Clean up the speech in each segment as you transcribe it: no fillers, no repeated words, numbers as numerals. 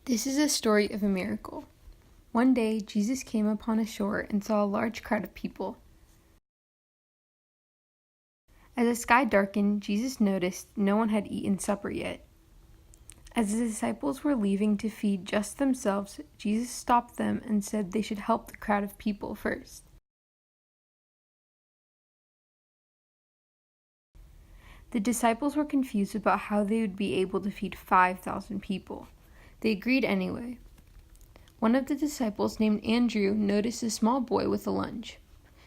This is a story of a miracle. One day, Jesus came upon a shore and saw a large crowd of people. As the sky darkened, Jesus noticed no one had eaten supper yet. As the disciples were leaving to feed just themselves, Jesus stopped them and said they should help the crowd of people first. The disciples were confused about how they would be able to feed 5,000 people. They agreed anyway. One of the disciples, named Andrew, noticed a small boy with a lunch.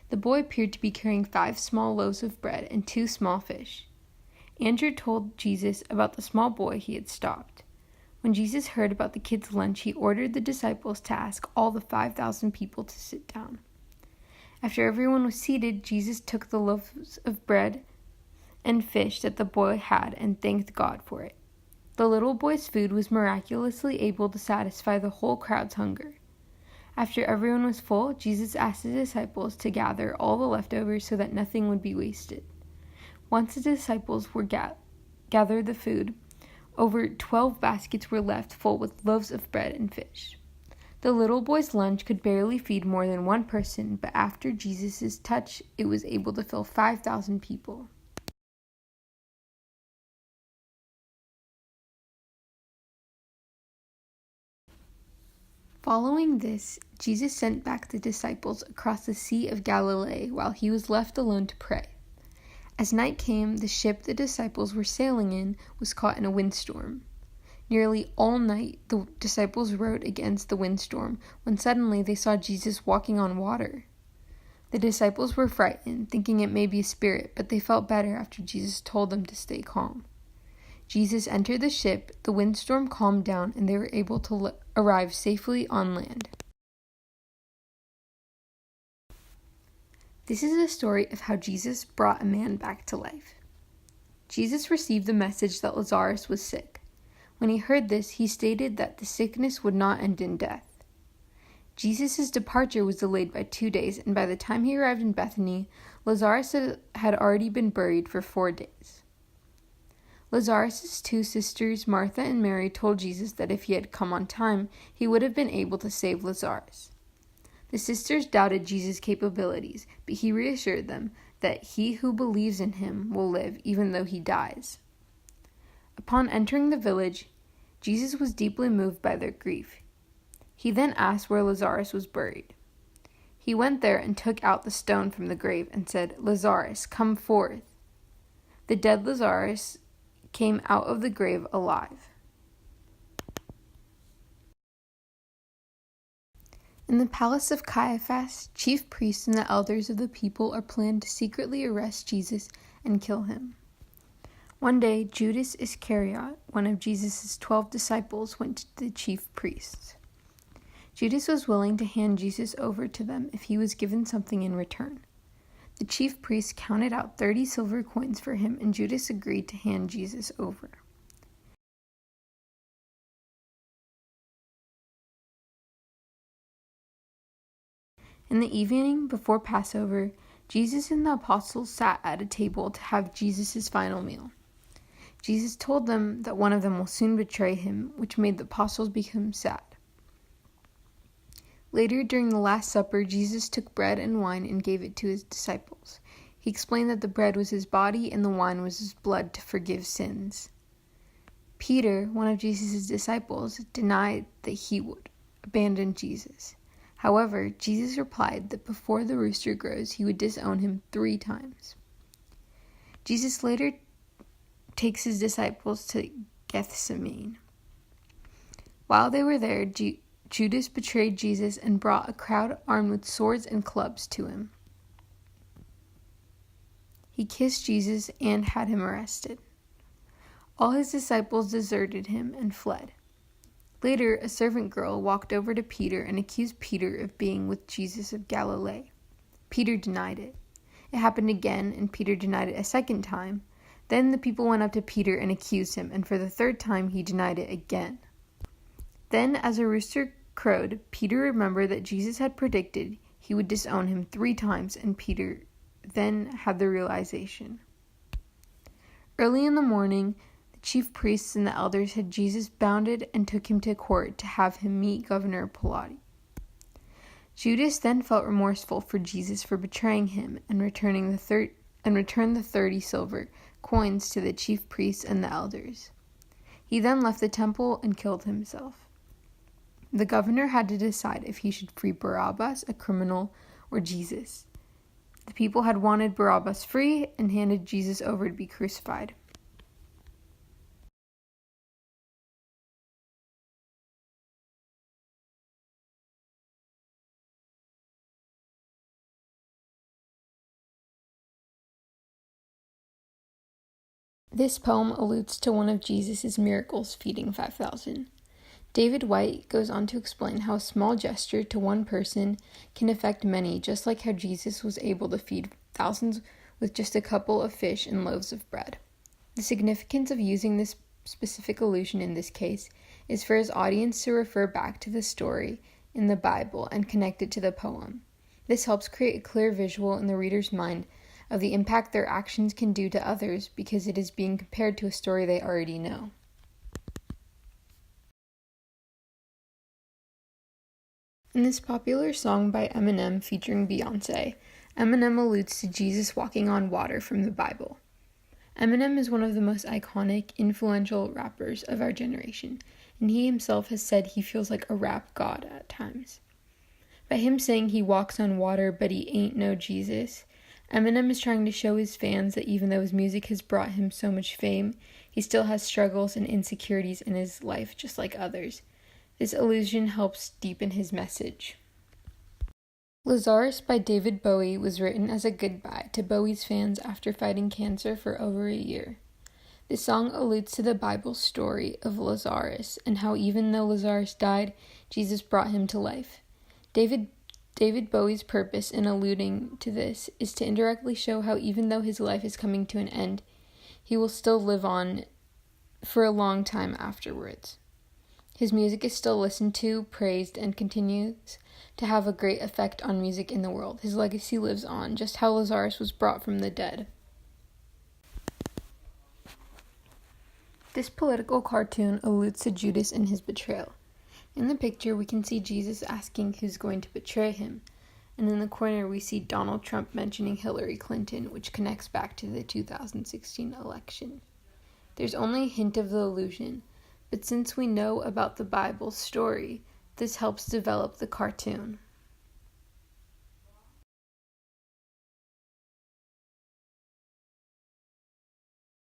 The boy appeared to be carrying 5 small loaves of bread and 2 small fish. Andrew told Jesus about the small boy he had stopped. When Jesus heard about the kid's lunch, he ordered the disciples to ask all the 5,000 people to sit down. After everyone was seated, Jesus took the loaves of bread and fish that the boy had and thanked God for it. The little boy's food was miraculously able to satisfy the whole crowd's hunger. After everyone was full, Jesus asked the disciples to gather all the leftovers so that nothing would be wasted. Once the disciples were gathered the food, over 12 baskets were left full with loaves of bread and fish. The little boy's lunch could barely feed more than one person, but after Jesus' touch, it was able to fill 5,000 people. Following this, Jesus sent back the disciples across the Sea of Galilee while he was left alone to pray. As night came, the ship the disciples were sailing in was caught in a windstorm. Nearly all night, the disciples rowed against the windstorm when suddenly they saw Jesus walking on water. The disciples were frightened, thinking it may be a spirit, but they felt better after Jesus told them to stay calm. Jesus entered the ship, the windstorm calmed down, and they were able to arrive safely on land. This is a story of how Jesus brought a man back to life. Jesus received the message that Lazarus was sick. When he heard this, he stated that the sickness would not end in death. Jesus' departure was delayed by 2 days, and by the time he arrived in Bethany, Lazarus had already been buried for 4 days. Lazarus' 2 sisters, Martha and Mary, told Jesus that if he had come on time, he would have been able to save Lazarus. The sisters doubted Jesus' capabilities, but he reassured them that he who believes in him will live even though he dies. Upon entering the village, Jesus was deeply moved by their grief. He then asked where Lazarus was buried. He went there and took out the stone from the grave and said, "Lazarus, come forth." The dead Lazarus came out of the grave alive. In the palace of Caiaphas, chief priests and the elders of the people are planned to secretly arrest Jesus and kill him. One day, Judas Iscariot, one of Jesus' 12 disciples, went to the chief priests. Judas was willing to hand Jesus over to them if he was given something in return. The chief priests counted out 30 silver coins for him, and Judas agreed to hand Jesus over. In the evening, before Passover, Jesus and the apostles sat at a table to have Jesus' final meal. Jesus told them that one of them will soon betray him, which made the apostles become sad. Later, during the Last Supper, Jesus took bread and wine and gave it to his disciples. He explained that the bread was his body and the wine was his blood to forgive sins. Peter, one of Jesus' disciples, denied that he would abandon Jesus. However, Jesus replied that before the rooster crows, he would disown him 3 times. Jesus later takes his disciples to Gethsemane. While they were there, Judas betrayed Jesus and brought a crowd armed with swords and clubs to him. He kissed Jesus and had him arrested. All his disciples deserted him and fled. Later, a servant girl walked over to Peter and accused Peter of being with Jesus of Galilee. Peter denied it. It happened again, and Peter denied it a second time. Then the people went up to Peter and accused him, and for the 3rd time he denied it again. Then, as a rooster crowed, Peter remembered that Jesus had predicted he would disown him 3 times, and Peter then had the realization. Early in the morning, the chief priests and the elders had Jesus bounded and took him to court to have him meet Governor Pilate. Judas then felt remorseful for Jesus for betraying him and returned the 30 silver coins to the chief priests and the elders. He then left the temple and killed himself. The governor had to decide if he should free Barabbas, a criminal, or Jesus. The people had wanted Barabbas free and handed Jesus over to be crucified. This poem alludes to one of Jesus' miracles feeding 5,000. David White goes on to explain how a small gesture to one person can affect many, just like how Jesus was able to feed thousands with just a couple of fish and loaves of bread. The significance of using this specific allusion in this case is for his audience to refer back to the story in the Bible and connect it to the poem. This helps create a clear visual in the reader's mind of the impact their actions can do to others because it is being compared to a story they already know. In this popular song by Eminem featuring Beyonce, Eminem alludes to Jesus walking on water from the Bible. Eminem is one of the most iconic, influential rappers of our generation, and he himself has said he feels like a rap god at times. By him saying he walks on water but he ain't no Jesus, Eminem is trying to show his fans that even though his music has brought him so much fame, he still has struggles and insecurities in his life just like others. This allusion helps deepen his message. Lazarus by David Bowie was written as a goodbye to Bowie's fans after fighting cancer for over a year. This song alludes to the Bible story of Lazarus and how even though Lazarus died, Jesus brought him to life. David Bowie's purpose in alluding to this is to indirectly show how even though his life is coming to an end, he will still live on for a long time afterwards. His music is still listened to, praised, and continues to have a great effect on music in the world. His legacy lives on, just how Lazarus was brought from the dead. This political cartoon alludes to Judas and his betrayal. In the picture, we can see Jesus asking who's going to betray him, and in the corner we see Donald Trump mentioning Hillary Clinton, which connects back to the 2016 election. There's only a hint of the allusion, but since we know about the Bible story, this helps develop the cartoon.